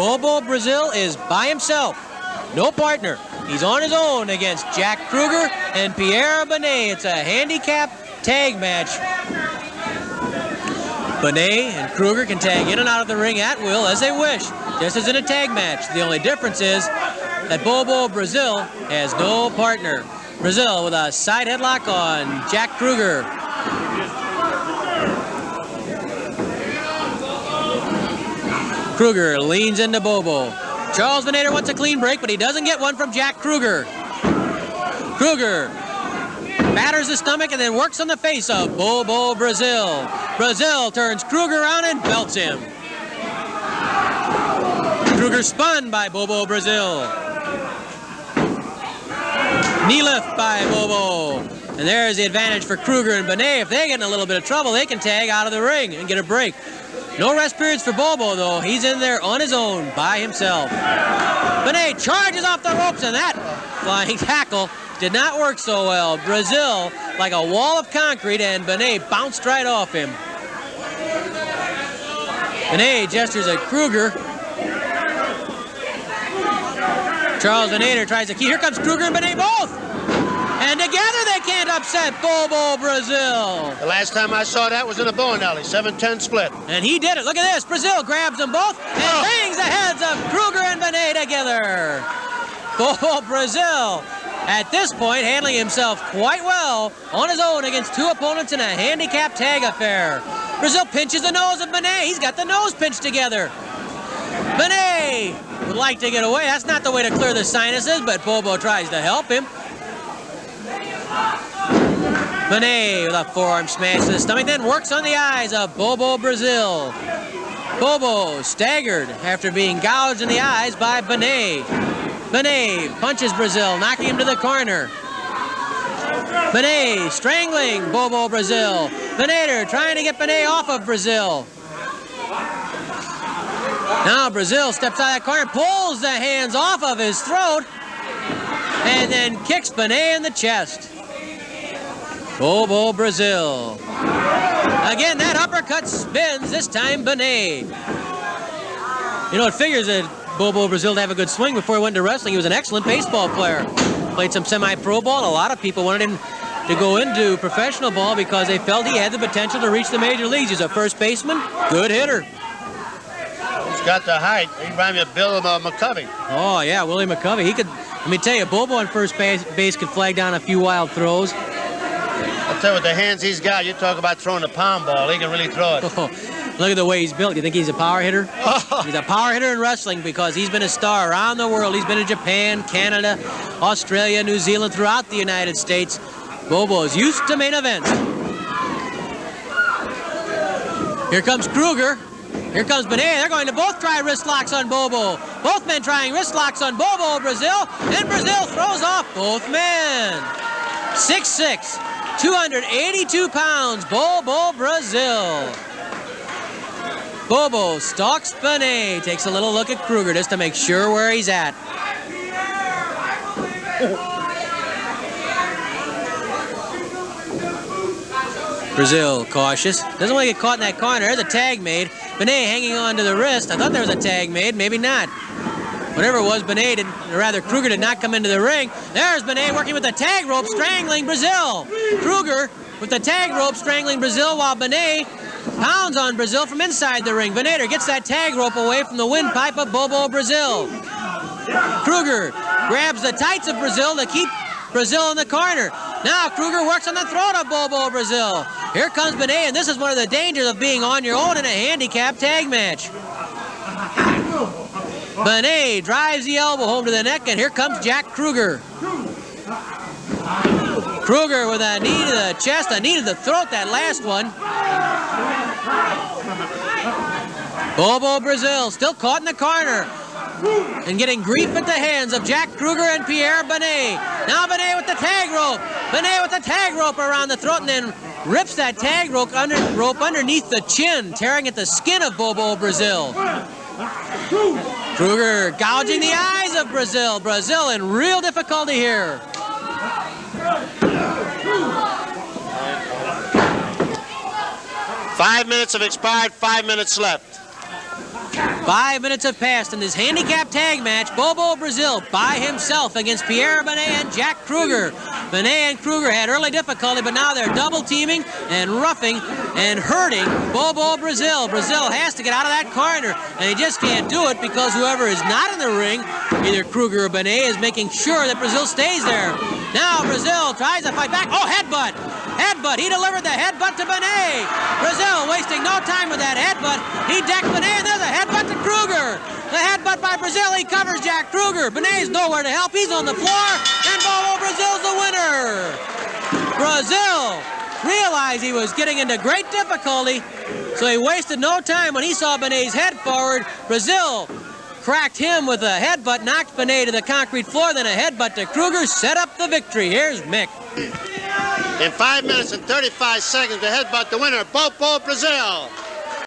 Bobo Brazil is by himself. No partner. He's on his own against Jack Kruger and Pierre Bonnet. It's a handicap tag match. Bonnet and Kruger can tag in and out of the ring at will as they wish, just as in a tag match. The only difference is that Bobo Brazil has no partner. Brazil with a side headlock on Jack Kruger. Kruger leans into Bobo. Charles Bonnet wants a clean break, but he doesn't get one from Jack Kruger. Kruger batters the stomach and then works on the face of Bobo Brazil. Brazil turns Kruger around and belts him. Kruger spun by Bobo Brazil. Knee lift by Bobo. And there's the advantage for Kruger and Bonnet. If they get in a little bit of trouble, they can tag out of the ring and get a break. No rest periods for Bobo, though. He's in there on his own by himself. Bonnet charges off the ropes, and that flying tackle did not work so well. Brazil, like a wall of concrete, and Bonnet bounced right off him. Bonnet gestures at Kruger. Charles Bonnet tries to keep. Here comes Kruger and Bonnet both. And together they can't upset Bobo Brazil. The last time I saw that was in a bowling alley, 7-10 split. And he did it. Look at this. Brazil grabs them both and bangs the heads of Kruger and Bonnet together. Bobo Brazil, at this point, handling himself quite well on his own against two opponents in a handicap tag affair. Brazil pinches the nose of Bonnet. He's got the nose pinched together. Bonnet would like to get away. That's not the way to clear the sinuses, but Bobo tries to help him. Bonnet with a forearm smash to the stomach, then works on the eyes of Bobo Brazil. Bobo staggered after being gouged in the eyes by Bonnet. Bonnet punches Brazil, knocking him to the corner. Bonnet strangling Bobo Brazil. Bonnet trying to get Bonnet off of Brazil. Now Brazil steps out of that corner, pulls the hands off of his throat, and then kicks Bonnet in the chest. Bobo Brazil. Again, that uppercut spins, this time Bonnet. You know, it figures that Bobo Brazil to have a good swing before he went to wrestling. He was an excellent baseball player. Played some semi-pro ball. A lot of people wanted him to go into professional ball because they felt he had the potential to reach the major leagues. He's a first baseman, good hitter. He's got the height. He reminds me of Bill McCovey. Oh, yeah, Willie McCovey. He could, let me tell you, Bobo on first base could flag down a few wild throws. I'll tell you, with the hands he's got, you talk about throwing a pound ball. He can really throw it. Oh, look at the way he's built. You think he's a power hitter? He's a power hitter in wrestling because he's been a star around the world. He's been in Japan, Canada, Australia, New Zealand, throughout the United States. Bobo's used to main events. Here comes Kruger. Here comes Bonnet. They're going to both try wrist locks on Bobo. Both men trying wrist locks on Bobo Brazil. And Brazil throws off both men. 6'6", 282 pounds, Bobo Brazil. Bobo stalks Bonnet. Takes a little look at Kruger just to make sure where he's at. Brazil cautious. Doesn't want to get caught in that corner. There's a tag made. Bonnet hanging on to the wrist. I thought there was a tag made. Maybe not. Whatever it was, Bonnet did, or rather Kruger did not come into the ring. There's Bonnet working with the tag rope, strangling Brazil. Kruger with the tag rope, strangling Brazil, while Bonnet pounds on Brazil from inside the ring. Bonnet gets that tag rope away from the windpipe of Bobo Brazil. Kruger grabs the tights of Brazil to keep Brazil in the corner. Now Kruger works on the throat of Bobo Brazil. Here comes Bonnet, and this is one of the dangers of being on your own in a handicap tag match. Bonnet drives the elbow home to the neck, and here comes Jack Kruger. Kruger with a knee to the chest, a knee to the throat, that last one. Bobo Brazil still caught in the corner and getting grief at the hands of Jack Kruger and Pierre Bonnet. Now Bonnet with the tag rope. Bonnet with the tag rope around the throat and then rips that tag rope underneath the chin, tearing at the skin of Bobo Brazil. Kruger gouging the eyes of Brazil. Brazil in real difficulty here. Five minutes have expired, 5 minutes left. 5 minutes have passed in this handicap tag match. Bobo Brazil by himself against Pierre Bonnet and Jack Kruger. Bonnet and Kruger had early difficulty, but now they're double teaming and roughing and hurting Bobo Brazil. Brazil has to get out of that corner, and he just can't do it because whoever is not in the ring, either Kruger or Bonnet, is making sure that Brazil stays there. Now Brazil tries to fight back. Oh, headbutt! Headbutt. He delivered the headbutt to Bonnet. Brazil wasting no time with that headbutt. He decked Bonnet, and there's a headbutt to Kruger. The headbutt by Brazil. He covers Jack Kruger. Bonnet's nowhere to help. He's on the floor, and Bobo Brazil's the winner. Brazil realized he was getting into great difficulty, so he wasted no time when he saw Bonnet's head forward. Brazil cracked him with a headbutt, knocked Bonnet to the concrete floor, then a headbutt to Kruger, set up the victory. Here's Mick. In 5 minutes and 35 seconds, the headbutt, the winner, Bobo Brazil.